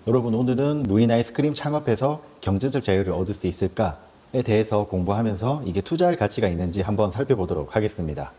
여러분, 오늘은 무인 아이스크림 창업해서 경제적 자유를 얻을 수 있을까에 대해서 공부하면서 이게 투자할 가치가 있는지 한번 살펴보도록 하겠습니다.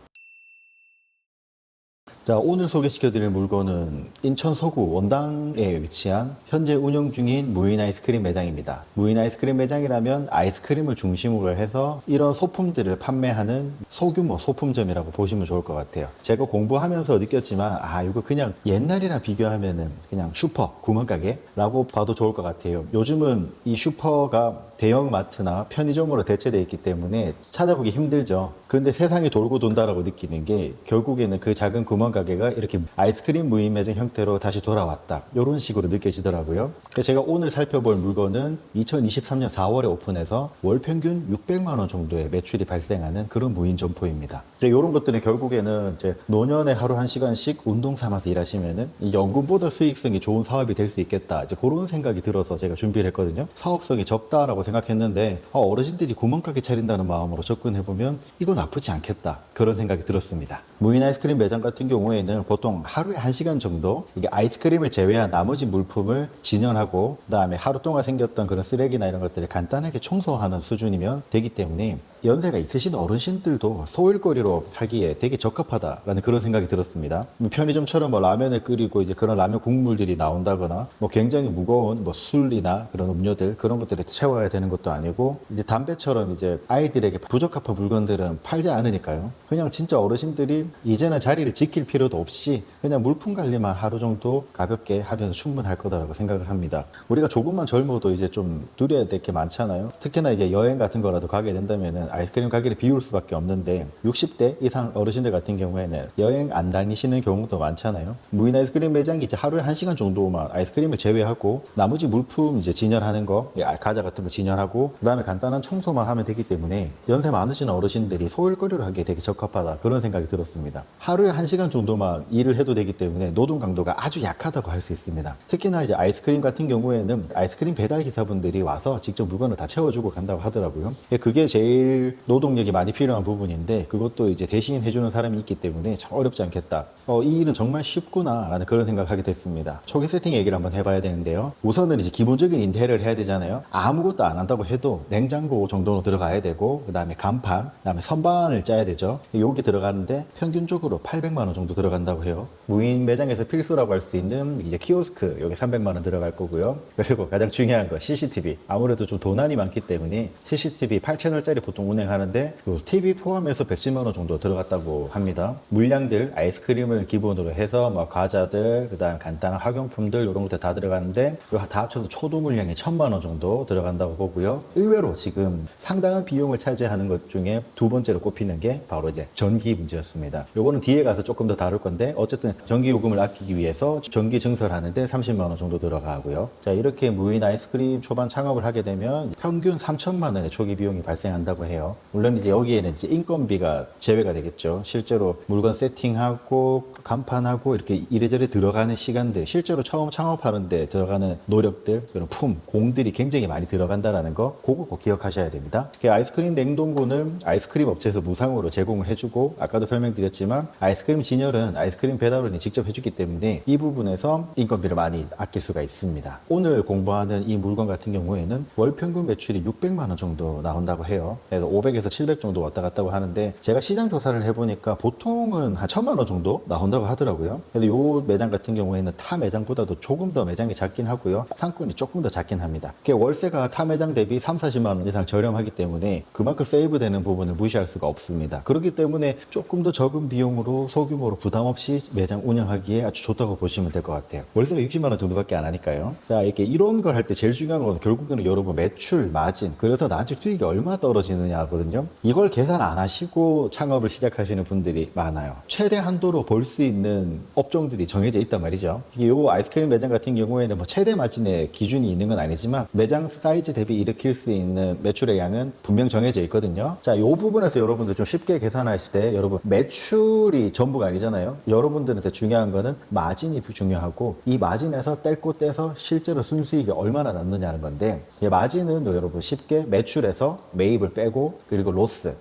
자, 오늘 소개시켜드릴 물건은 인천 서구 원당에 위치한 현재 운영 중인 무인 아이스크림 매장입니다. 무인 아이스크림 매장이라면 아이스크림을 중심으로 해서 이런 소품들을 판매하는 소규모 소품점이라고 보시면 좋을 것 같아요. 제가 공부하면서 느꼈지만 이거 그냥 옛날이랑 비교하면은 그냥 슈퍼, 구멍가게라고 봐도 좋을 것 같아요. 요즘은 이 슈퍼가 대형 마트나 편의점으로 대체되어 있기 때문에 찾아보기 힘들죠. 근데 세상이 돌고 돈다라고 느끼는 게 결국에는 그 작은 구멍가게가 이렇게 아이스크림 무인 매장 형태로 다시 돌아왔다, 이런 식으로 느껴지더라고요. 그래서 제가 오늘 살펴볼 물건은 2023년 4월에 오픈해서 월 평균 600만 원 정도의 매출이 발생하는 그런 무인 점포입니다. 이런 것들은 결국에는 이제 노년에 하루 1시간씩 운동 삼아서 일하시면은 이 연금보다 수익성이 좋은 사업이 될 수 있겠다, 이제 그런 생각이 들어서 제가 준비를 했거든요. 사업성이 적다라고 생각했는데 어르신들이 구멍가게 차린다는 마음으로 접근해보면 이거 나쁘지 않겠다, 그런 생각이 들었습니다. 무인 아이스크림 매장 같은 경우에는 보통 하루에 1시간 정도 이게 아이스크림을 제외한 나머지 물품을 진열하고, 그 다음에 하루 동안 생겼던 그런 쓰레기나 이런 것들을 간단하게 청소하는 수준이면 되기 때문에 연세가 있으신 어르신들도 소일거리로 하기에 되게 적합하다라는 그런 생각이 들었습니다. 편의점처럼 라면을 끓이고 이제 그런 라면 국물들이 나온다거나 굉장히 무거운 술이나 그런 음료들, 그런 것들을 채워야 되는 것도 아니고, 이제 담배처럼 이제 아이들에게 부적합한 물건들은 팔지 않으니까요. 그냥 진짜 어르신들이 이제는 자리를 지킬 필요도 없이 그냥 물품 관리만 하루 정도 가볍게 하면 충분할 거다라고 생각을 합니다. 우리가 조금만 젊어도 이제 좀 누려야 될 게 많잖아요. 특히나 이제 여행 같은 거라도 가게 된다면은 아이스크림 가게를 비울 수밖에 없는데 60대 이상 어르신들 같은 경우에는 여행 안 다니시는 경우도 많잖아요. 무인 아이스크림 매장이 이제 하루에 1시간 정도만 아이스크림을 제외하고 나머지 물품 이제 진열하는 거, 과자 같은 거 진열하고 그다음에 간단한 청소만 하면 되기 때문에 연세 많으신 어르신들이 소일거리로 하기에 되게 적합하다, 그런 생각이 들었습니다. 하루에 1시간 정도만 일을 해도 되기 때문에 노동 강도가 아주 약하다고 할 수 있습니다. 특히나 이제 아이스크림 같은 경우에는 아이스크림 배달 기사분들이 와서 직접 물건을 다 채워주고 간다고 하더라고요. 그게 제일 노동력이 많이 필요한 부분인데 그것도 이제 대신 해주는 사람이 있기 때문에 참 어렵지 않겠다. 이 일은 정말 쉽구나 라는 그런 생각을 하게 됐습니다. 초기 세팅 얘기를 한번 해봐야 되는데요. 우선은 이제 기본적인 인테리어를 해야 되잖아요. 아무것도 안 한다고 해도 냉장고 정도는 들어가야 되고, 그 다음에 간판, 그 다음에 선반을 짜야 되죠. 여기 들어가는데 평균적으로 800만 원 정도 들어간다고 해요. 무인 매장에서 필수라고 할 수 있는 이제 키오스크, 여기 300만 원 들어갈 거고요. 그리고 가장 중요한 거 CCTV. 아무래도 좀 도난이 많기 때문에 CCTV 8채널짜리 보통 운행하는데 TV 포함해서 110만 원 정도 들어갔다고 합니다. 물량들 아이스크림을 기본으로 해서 과자들, 그다음 간단한 학용품들 이런 것들 다 들어가는데 다 합쳐서 초도 물량이 1000만 원 정도 들어간다고 보고요. 의외로 지금 상당한 비용을 차지하는 것 중에 두 번째로 꼽히는 게 바로 이제 전기 문제였습니다. 요거는 뒤에 가서 조금 더 다룰 건데 어쨌든 전기 요금을 아끼기 위해서 전기 증설하는데 30만 원 정도 들어가고요. 자, 이렇게 무인 아이스크림 초반 창업을 하게 되면 평균 3천만 원의 초기 비용이 발생한다고 해요. 물론 이제 여기에는 이제 인건비가 제외가 되겠죠. 실제로 물건 세팅하고 간판하고 이렇게 이래저래 들어가는 시간들, 실제로 처음 창업하는데 들어가는 노력들, 그런 공들이 굉장히 많이 들어간다는 거, 그거 꼭 기억하셔야 됩니다. 아이스크림 냉동고는 아이스크림 업체에서 무상으로 제공을 해주고, 아까도 설명드렸지만 아이스크림 진열은 아이스크림 배달원이 직접 해주기 때문에 이 부분에서 인건비를 많이 아낄 수가 있습니다. 오늘 공부하는 이 물건 같은 경우에는 월 평균 매출이 600만 원 정도 나온다고 해요. 그래서 500에서 700 정도 왔다 갔다고 하는데 제가 시장 조사를 해보니까 보통은 한 1000만 원 정도 나온다고 하더라고요. 근데 이 매장 같은 경우에는 타 매장보다도 조금 더 매장이 작긴 하고요. 상권이 조금 더 작긴 합니다. 월세가 타 매장 대비 3, 40만 원 이상 저렴하기 때문에 그만큼 세이브 되는 부분을 무시할 수가 없습니다. 그렇기 때문에 조금 더 적은 비용으로 소규모로 부담 없이 매장 운영하기에 아주 좋다고 보시면 될 것 같아요. 월세가 60만 원 정도밖에 안 하니까요. 자, 이렇게 이런 걸 할 때 제일 중요한 건 결국에는 여러분 매출, 마진, 그래서 나한테 수익이 얼마 떨어지느냐거든요. 이걸 계산 안 하시고 창업을 시작하시는 분들이 많아요. 최대 한도로 벌 수 있는 업종들이 정해져 있단 말이죠. 이게 요 아이스크림 매장 같은 경우에는 최대 마진의 기준이 있는 건 아니지만 매장 사이즈 대비 일으킬 수 있는 매출의 양은 분명 정해져 있거든요. 자, 요 부분에서 여러분들 좀 쉽게 계산하실 때 여러분 매출이 전부가 아니잖아요. 여러분들한테 중요한 거는 마진이 중요하고, 이 마진에서 뗄고 떼서 실제로 순수익이 얼마나 남느냐는 건데, 마진은 여러분 쉽게 매출에서 매입을 빼고, 그리고 로스,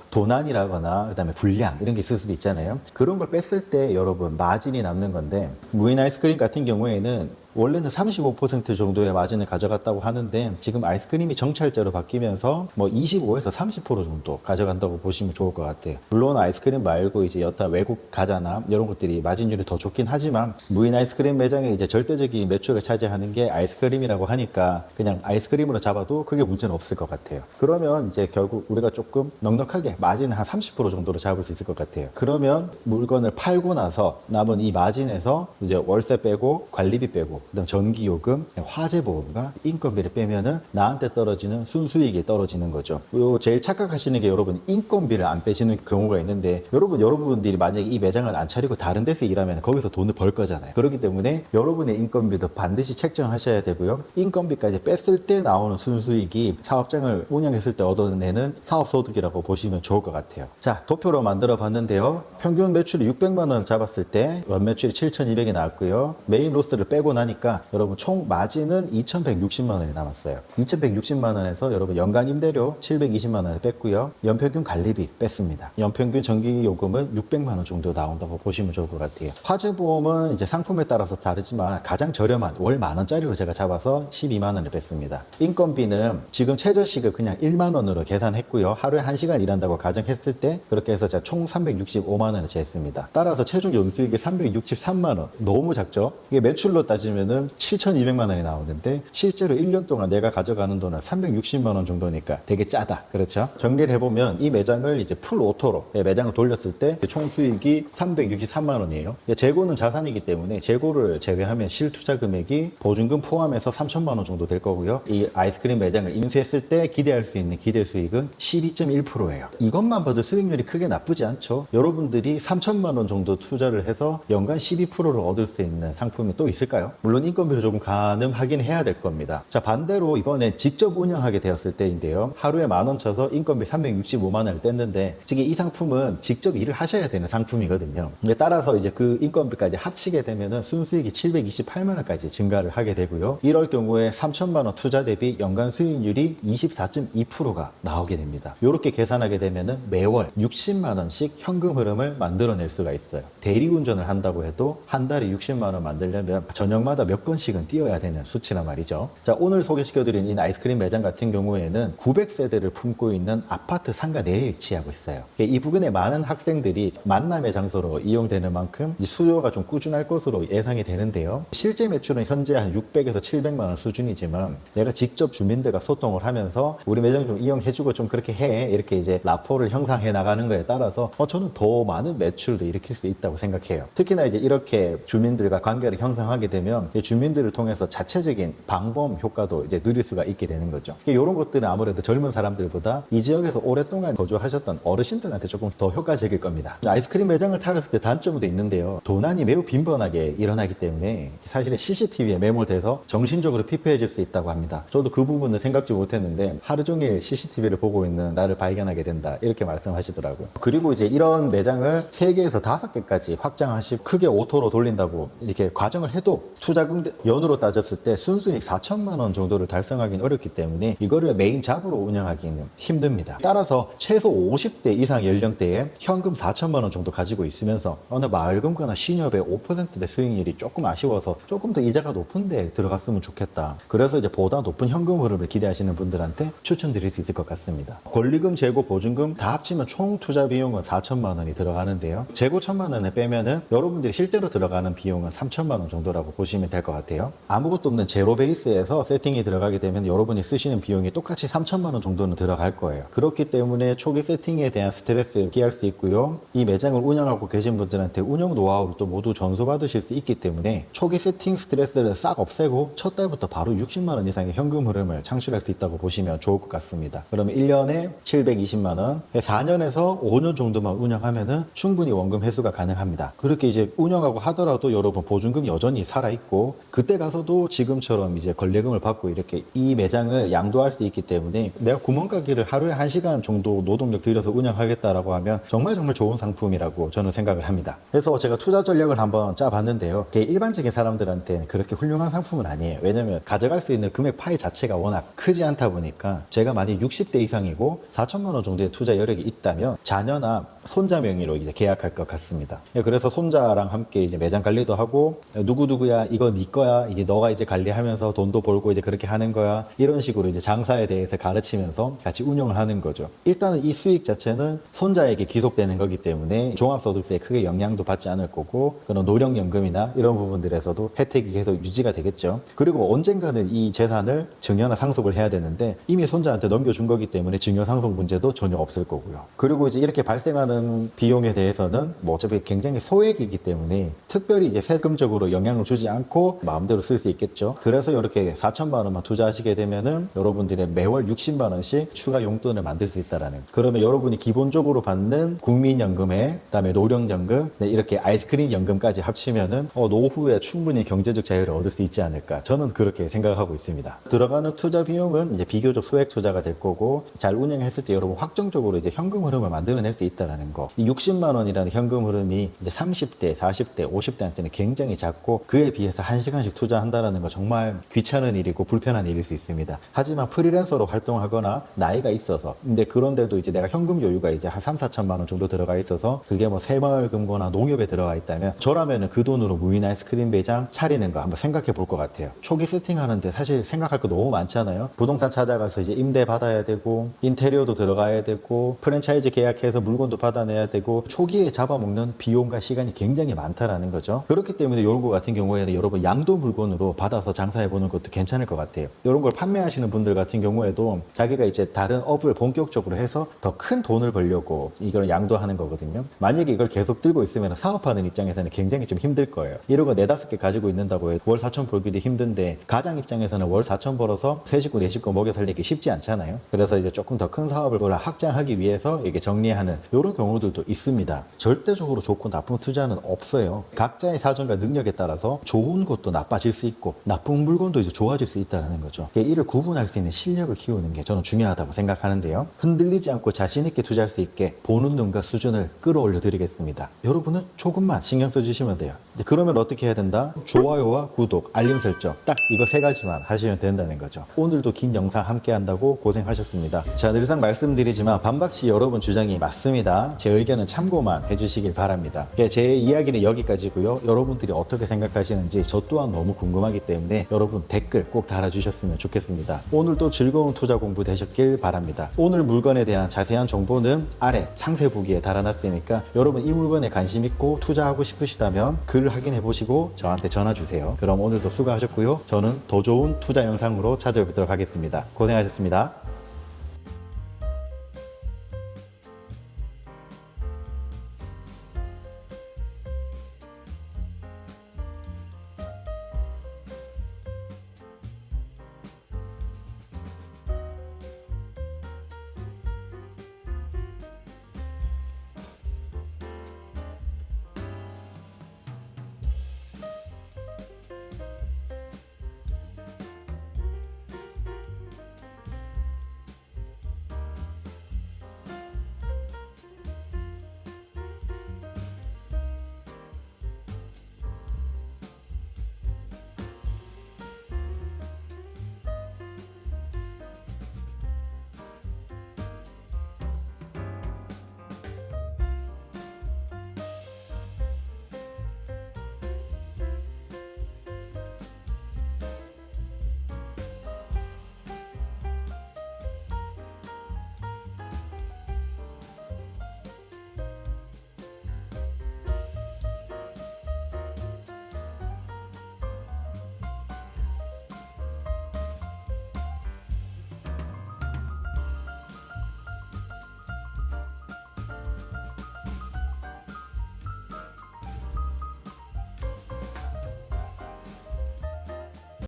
도난이라거나 그다음에 불량 이런 게 있을 수도 있잖아요. 그런 걸 뺐을 때 여러분 마진이 남는 건데, 무인 아이스크림 같은 경우에는 원래는 35% 정도의 마진을 가져갔다고 하는데 지금 아이스크림이 정찰제로 바뀌면서 뭐 25에서 30% 정도 가져간다고 보시면 좋을 것 같아요. 물론 아이스크림 말고 이제 여타 외국 과자나 이런 것들이 마진율이 더 좋긴 하지만 무인 아이스크림 매장의 이제 절대적인 매출을 차지하는 게 아이스크림이라고 하니까 그냥 아이스크림으로 잡아도 크게 문제는 없을 것 같아요. 그러면 이제 결국 우리가 조금 넉넉하게 마진을 한 30% 정도로 잡을 수 있을 것 같아요. 그러면 물건을 팔고 나서 남은 이 마진에서 이제 월세 빼고 관리비 빼고 그다음 전기요금, 화재보험과 인건비를 빼면은 나한테 떨어지는 순수익이 떨어지는 거죠. 요 제일 착각하시는 게 여러분 인건비를 안 빼시는 경우가 있는데 여러분들이 만약에 이 매장을 안 차리고 다른 데서 일하면 거기서 돈을 벌 거잖아요. 그렇기 때문에 여러분의 인건비도 반드시 책정하셔야 되고요. 인건비까지 뺐을 때 나오는 순수익이 사업장을 운영했을 때 얻어내는 사업소득이라고 보시면 좋을 것 같아요. 자, 도표로 만들어 봤는데요. 평균 매출이 600만 원을 잡았을 때 연매출이 7,200이 나왔고요. 메인 로스를 빼고 나니까 여러분 총 마진은 2,160만 원이 남았어요. 2,160만 원에서 여러분 연간 임대료 720만 원을 뺐고요. 연평균 관리비 뺐습니다. 연평균 전기요금은 600만 원 정도 나온다고 보시면 좋을 것 같아요. 화재보험은 이제 상품에 따라서 다르지만 가장 저렴한 월 10,000원짜리로 제가 잡아서 12만 원을 뺐습니다. 인건비는 지금 최저시급 그냥 1만 원으로 계산했고요. 하루에 1시간 일한다고 가정했을 때 그렇게 해서 제가 총 365만 원을 제했습니다. 따라서 최종 연수익이 363만 원. 너무 작죠? 이게 매출로 따지면은 7,200만 원이 나오는데 실제로 1년 동안 내가 가져가는 돈은 360만 원 정도니까 되게 짜다. 그렇죠? 정리를 해보면 이 매장을 이제 풀 오토로 매장을 돌렸을 때 총 수익이 363만 원이에요. 재고는 자산이기 때문에 재고를 제외하면 실투자 금액이 보증금 포함해서 3천만 원 정도 될 거고요. 이 아이스크림 매장을 인수했을 때 기대할 수 있는 기대 수익은 12.1%예요. 이것만 봐도 수익률이 크게 나쁘지 않죠. 여러분들이 3천만 원 정도 투자를 해서 연간 12%를 얻을 수 있는 상품이 또 있을까요? 물론 인건비를 조금 가늠하긴 해야 될 겁니다. 자, 반대로 이번에 직접 운영하게 되었을 때인데요. 하루에 10,000원 쳐서 인건비 365만 원을 뗐는데 지금 이 상품은 직접 일을 하셔야 되는 상품이거든요. 따라서 이제 그 인건비까지 합치게 되면은 순수익이 728만 원까지 증가를 하게 되고요. 이럴 경우에 3천만 원 투자 대비 연간 수익률이 24.2%가 나오게 됩니다. 이렇게 계산하게 되면은 매월 60만 원씩 현금 흐름을 만들어낼 수가 있어요. 대리운전을 한다고 해도 한 달에 60만 원 만들려면 저녁마다 몇 건씩은 뛰어야 되는 수치란 말이죠. 자, 오늘 소개시켜드린 이 아이스크림 매장 같은 경우에는 900세대를 품고 있는 아파트 상가 내에 위치하고 있어요. 이 부근에 많은 학생들이 만남의 장소로 이용되는 만큼 수요가 좀 꾸준할 것으로 예상이 되는데요. 실제 매출은 현재 한 600에서 700만 원 수준이지만 내가 직접 주민들과 소통을 하면서 우리 매장 좀 이용해주고 좀 그렇게 해 이렇게 이제 라포를 형성해 나가는 거에 따라서 저는 더 많은 매출도 일으킬 수 있다고 생각해요. 특히나 이제 이렇게 주민들과 관계를 형성하게 되면 주민들을 통해서 자체적인 방범 효과도 이제 누릴 수가 있게 되는 거죠. 이런 것들은 아무래도 젊은 사람들보다 이 지역에서 오랫동안 거주하셨던 어르신들한테 조금 더 효과적일 겁니다. 아이스크림 매장을 차렸을 때 단점도 있는데요. 도난이 매우 빈번하게 일어나기 때문에 사실은 CCTV에 메모돼서 정신적으로 피폐해질 수 있다고 합니다. 저도 그 부분은 생각지 못했는데 하루 종일 CCTV를 보고 있는 나를 발견하게 된다 이렇게 말씀하시더라고요. 그리고 이제 이런 매장을 3개에서 5개까지 확장하시고 크게 오토로 돌린다고 이렇게 과정을 해도 투자금 연으로 따졌을 때 순수익 4천만 원 정도를 달성하기는 어렵기 때문에 이거를 메인 잡으로 운영하기는 힘듭니다. 따라서 최소 50대 이상 연령대에 현금 4천만 원 정도 가지고 있으면서 어느 마을금과나 신협의 5%대 수익률이 조금 아쉬워서 조금 더 이자가 높은데 들어갔으면 좋겠다. 그래서 이제 보다 높은 현금 흐름을 기대하시는 분들한테 추천드릴 수 있을 것 같습니다. 권리금, 재고, 보증금 다 합치면 총 투자 비용은 4천만 원이 들어가는데요. 재고 1,000만 원을 빼면은 여러분들이 실제로 들어가는 비용은 3천만 원 정도라고 보시면 될 것 같아요. 아무것도 없는 제로 베이스에서 세팅이 들어가게 되면 여러분이 쓰시는 비용이 똑같이 3천만 원 정도는 들어갈 거예요. 그렇기 때문에 초기 세팅에 대한 스트레스를 피할 수 있고요. 이 매장을 운영하고 계신 분들한테 운영 노하우를 또 모두 전수받으실 수 있기 때문에 초기 세팅 스트레스를 싹 없애고 첫 달부터 바로 60만 원 이상의 현금 흐름을 창출할 수 있다고 보시면 좋을 것 같습니다. 그러면 1년에 720만 원, 4년에서 5년 정도만 운영하면은 충분히 원금 회수가 가능합니다. 그렇게 이제 운영하고 하더라도 여러분 보증금이 여전히 살아있고 그때 가서도 지금처럼 이제 권리금을 받고 이렇게 이 매장을 양도할 수 있기 때문에 내가 구멍가게를 하루에 1시간 정도 노동력 들여서 운영하겠다라고 하면 정말 좋은 상품이라고 저는 생각을 합니다. 그래서 제가 투자 전략을 한번 짜봤는데요. 일반적인 사람들한테는 그렇게 훌륭한 상품은 아니에요. 왜냐면 가져갈 수 있는 금액 파이 자체가 워낙 크지 않다 보니까 제가 만약 60대 이상이고 4천만 원 정도의 투자 여력이 있다면 자녀나 손자 명의로 이제 계약할 것 같습니다. 그래서 손자랑 함께 이제 매장 관리도 하고 누구누구야 이거 거 네 거야. 이제 너가 이제 관리하면서 돈도 벌고 이제 그렇게 하는 거야. 이런 식으로 이제 장사에 대해서 가르치면서 같이 운영을 하는 거죠. 일단은 이 수익 자체는 손자에게 귀속되는 거기 때문에 종합소득세에 크게 영향도 받지 않을 거고, 그런 노령연금이나 이런 부분들에서도 혜택이 계속 유지가 되겠죠. 그리고 언젠가는 이 재산을 증여나 상속을 해야 되는데 이미 손자한테 넘겨준 거기 때문에 증여 상속 문제도 전혀 없을 거고요. 그리고 이제 이렇게 발생하는 비용에 대해서는 뭐 어차피 굉장히 소액이기 때문에 특별히 이제 세금적으로 영향을 주지 않고 마음대로 쓸 수 있겠죠. 그래서 이렇게 4천만 원만 투자하시게 되면은 여러분들의 매월 60만 원씩 추가 용돈을 만들 수 있다라는. 그러면 여러분이 기본적으로 받는 국민연금에 그다음에 노령연금, 네, 이렇게 아이스크림 연금까지 합치면은 노후에 충분히 경제적 자유를 얻을 수 있지 않을까. 저는 그렇게 생각하고 있습니다. 들어가는 투자 비용은 이제 비교적 소액 투자가 될 거고, 잘 운영했을 때 여러분 확정적으로 이제 현금 흐름을 만들어낼 수 있다라는 거. 이 60만 원이라는 현금 흐름이 이제 30대, 40대, 50대한테는 굉장히 작고, 그에 비해서 1시간씩 투자한다라는 거 정말 귀찮은 일이고 불편한 일일 수 있습니다. 하지만 프리랜서로 활동하거나 나이가 있어서, 근데 그런데도 이제 내가 현금 여유가 이제 한 3, 4천만 원 정도 들어가 있어서 그게 뭐 새마을금고나 농협에 들어가 있다면, 저라면은 그 돈으로 무인 아이스크림 매장 차리는 거 한번 생각해 볼 것 같아요. 초기 세팅하는데 사실 생각할 거 너무 많잖아요. 부동산 찾아가서 이제 임대 받아야 되고, 인테리어도 들어가야 되고, 프랜차이즈 계약해서 물건도 받아내야 되고, 초기에 잡아먹는 비용과 시간이 굉장히 많다라는 거죠. 그렇기 때문에 이런 거 같은 경우에는 여러분 양도 물건으로 받아서 장사해 보는 것도 괜찮을 것 같아요. 이런 걸 판매하시는 분들 같은 경우에도 자기가 이제 다른 업을 본격적으로 해서 더 큰 돈을 벌려고 이걸 양도하는 거거든요. 만약에 이걸 계속 들고 있으면 사업하는 입장에서는 굉장히 좀 힘들 거예요. 이런 거 4-5개 가지고 있는다고 해도 월 4천 벌기도 힘든데, 가장 입장에서는 월 4천 벌어서 3식구 4식구 먹여 살리기 쉽지 않잖아요. 그래서 이제 조금 더 큰 사업을 확장하기 위해서 이게 정리하는 이런 경우들도 있습니다. 절대적으로 좋고 나쁜 투자는 없어요. 각자의 사정과 능력에 따라서 좋은 것도 나빠질 수 있고 나쁜 물건도 이제 좋아질 수 있다는 거죠. 이를 구분할 수 있는 실력을 키우는 게 저는 중요하다고 생각하는데요. 흔들리지 않고 자신 있게 투자할 수 있게 보는 눈과 수준을 끌어올려 드리겠습니다. 여러분은 조금만 신경 써주시면 돼요. 그러면 어떻게 해야 된다? 좋아요와 구독, 알림 설정, 딱 이거 3가지만 하시면 된다는 거죠. 오늘도 긴 영상 함께 한다고 고생하셨습니다. 자, 늘상 말씀드리지만 반박시 여러분 주장이 맞습니다. 제 의견은 참고만 해주시길 바랍니다. 제 이야기는 여기까지고요. 여러분들이 어떻게 생각하시는지 저 또한 너무 궁금하기 때문에 여러분 댓글 꼭 달아주셨으면 좋겠습니다. 오늘도 즐거운 투자 공부 되셨길 바랍니다. 오늘 물건에 대한 자세한 정보는 아래 상세보기에 달아놨으니까 여러분 이 물건에 관심 있고 투자하고 싶으시다면 글 확인해 보시고 저한테 전화 주세요. 그럼 오늘도 수고하셨고요. 저는 더 좋은 투자 영상으로 찾아뵙도록 하겠습니다. 고생하셨습니다.